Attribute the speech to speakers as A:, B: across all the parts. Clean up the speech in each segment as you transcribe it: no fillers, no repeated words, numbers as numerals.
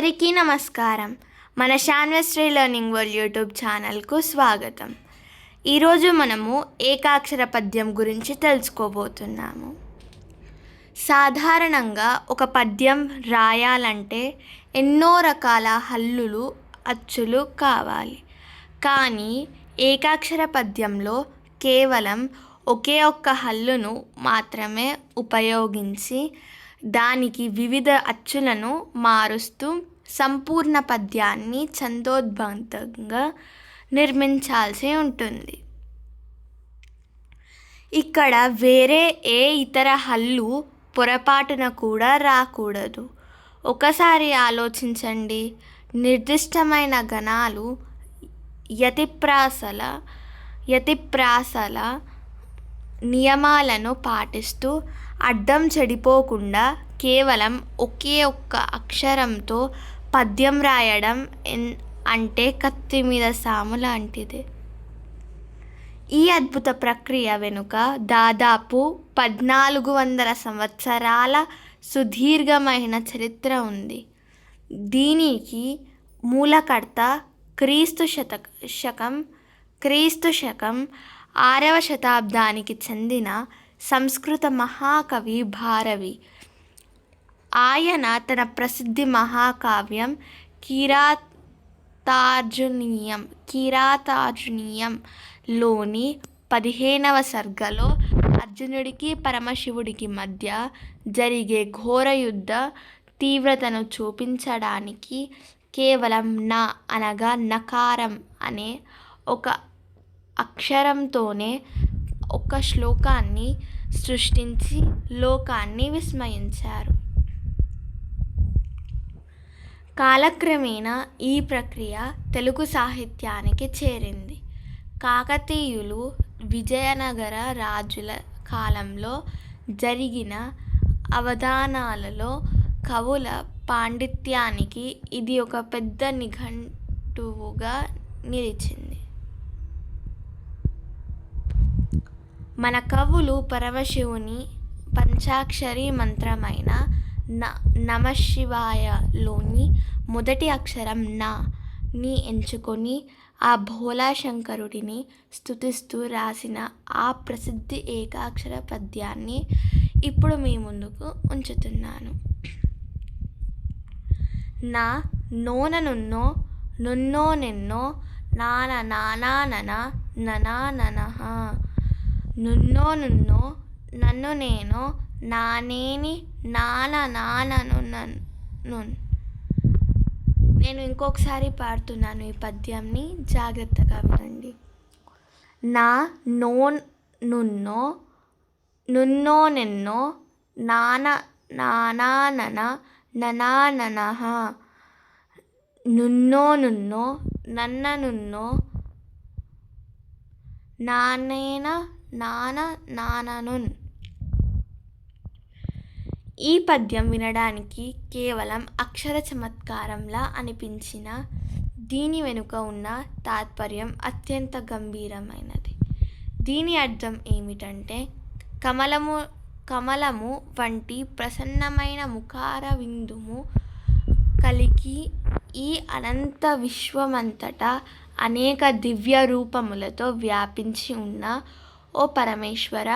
A: అందరికీ నమస్కారం. మన శాన్వశ్రీ లెర్నింగ్ వరల్డ్ యూట్యూబ్ ఛానల్కు స్వాగతం. ఈరోజు మనము ఏకాక్షర పద్యం గురించి తెలుసుకోబోతున్నాము. సాధారణంగా ఒక పద్యం రాయాలంటే ఎన్నో రకాల హల్లులు అచ్చులు కావాలి. కానీ ఏకాక్షర పద్యంలో కేవలం ఒకే ఒక్క హల్లును మాత్రమే ఉపయోగించి దానికి వివిధ అచ్చులను మారుస్తూ సంపూర్ణ పద్యాన్ని ఛందోద్బద్ధంగా నిర్మించాల్సి ఉంటుంది. ఇక్కడ వేరే ఏ ఇతర హల్లు పొరపాటున కూడా రాకూడదు. ఒకసారి ఆలోచించండి. నిర్దిష్టమైన గణాలు యతిప్రాసల నియమాలను పాటిస్తూ అర్థం చెడిపోకుండా కేవలం ఒకే ఒక్క అక్షరంతో పద్యం రాయడం అంటే కత్తి మీద సాము లాంటిది. ఈ అద్భుత ప్రక్రియ వెనుక దాదాపు 1400 సంవత్సరాల సుదీర్ఘమైన చరిత్ర ఉంది. దీనికి మూలకర్త క్రీస్తు శకం 6వ శతాబ్దానికి చెందిన సంస్కృత మహాకవి భారవి. ఆయన తన ప్రసిద్ధి మహాకావ్యం కిరాతార్జునీయంలోని 15వ సర్గలో అర్జునుడికి పరమశివుడికి మధ్య జరిగే ఘోర యుద్ధ తీవ్రతను చూపించడానికి కేవలం న అనగా నకారం అనే ఒక అక్షరంతోనే ఒక శ్లోకాన్ని సృష్టించి లోకాన్ని విస్మయించారు. కాలక్రమేణా ఈ ప్రక్రియ తెలుగు సాహిత్యానికి చేరింది. కాకతీయులు, విజయనగర రాజుల కాలంలో జరిగిన అవధానాలలో కవుల పాండిత్యానికి ఇది ఒక పెద్ద నిఘంటువుగా నిలిచింది. మన కవులు పరమశివుని పంచాక్షరి మంత్రమైన నమఃశివాయలోని మొదటి అక్షరం ని ఎంచుకొని ఆ భోళాశంకరుడిని స్తుతిస్తూ రాసిన ఆ ప్రసిద్ధ ఏకాక్షర పద్యాన్ని ఇప్పుడు మీ ముందుకు ఉంచుతున్నాను. నా నోన నున్నో నున్నో నిన్నో నాన నానా నన ననా ననః నున్నో నున్నో నన్ను నేను నానేని నాన నానను నన్ను. నేను ఇంకొకసారి పాడుతున్నాను ఈ పద్యంని, జాగ్రత్తగా వినండి. నా నో నున్నో నున్నో నిన్నో నాన నానా నన ననా ననః నున్నో నున్నో నన్న నున్నో నానేన నాన నాననున్. ఈ పద్యం వినడానికి కేవలం అక్షర చమత్కారంలా అనిపించిన దీని వెనుక ఉన్న తాత్పర్యం అత్యంత గంభీరమైనది. దీని అర్థం ఏమిటంటే కమలము వంటి ప్రసన్నమైన ముఖార విందుము కలిగి ఈ అనంత విశ్వమంతటా అనేక దివ్య రూపములతో వ్యాపించి ఉన్న ఓ పరమేశ్వర,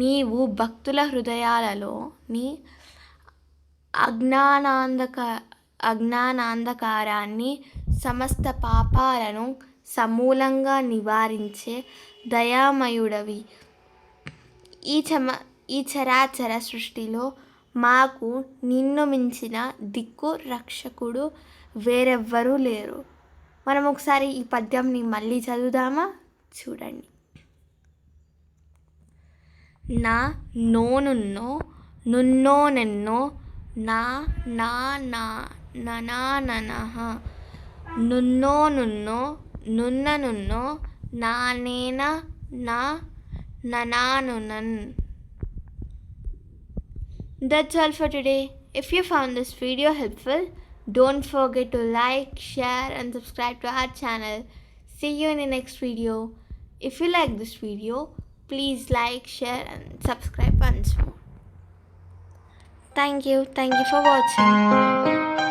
A: నీవు భక్తుల హృదయాలలోని అజ్ఞానాంధకారాన్ని, సమస్త పాపాలను సమూలంగా నివారించే దయామయుడవి. ఈ చరాచర సృష్టిలో మాకు నిన్ను మించిన దిక్కు రక్షకుడు వేరెవ్వరూ లేరు. మనం ఒకసారి ఈ పద్యంని మళ్ళీ చదువుదామా? చూడండి. నా నో నున్నో నున్నో నిన్నో నా నా నా ననా ననః నున్నో నున్నో నున్న నున్నో నానేన నా ననానునన్. That's all for today. If you found this video helpful, don't forget to like, share and subscribe to our channel. See you in the next video. If you like this video, please like, share and subscribe once more. Thank you for watching.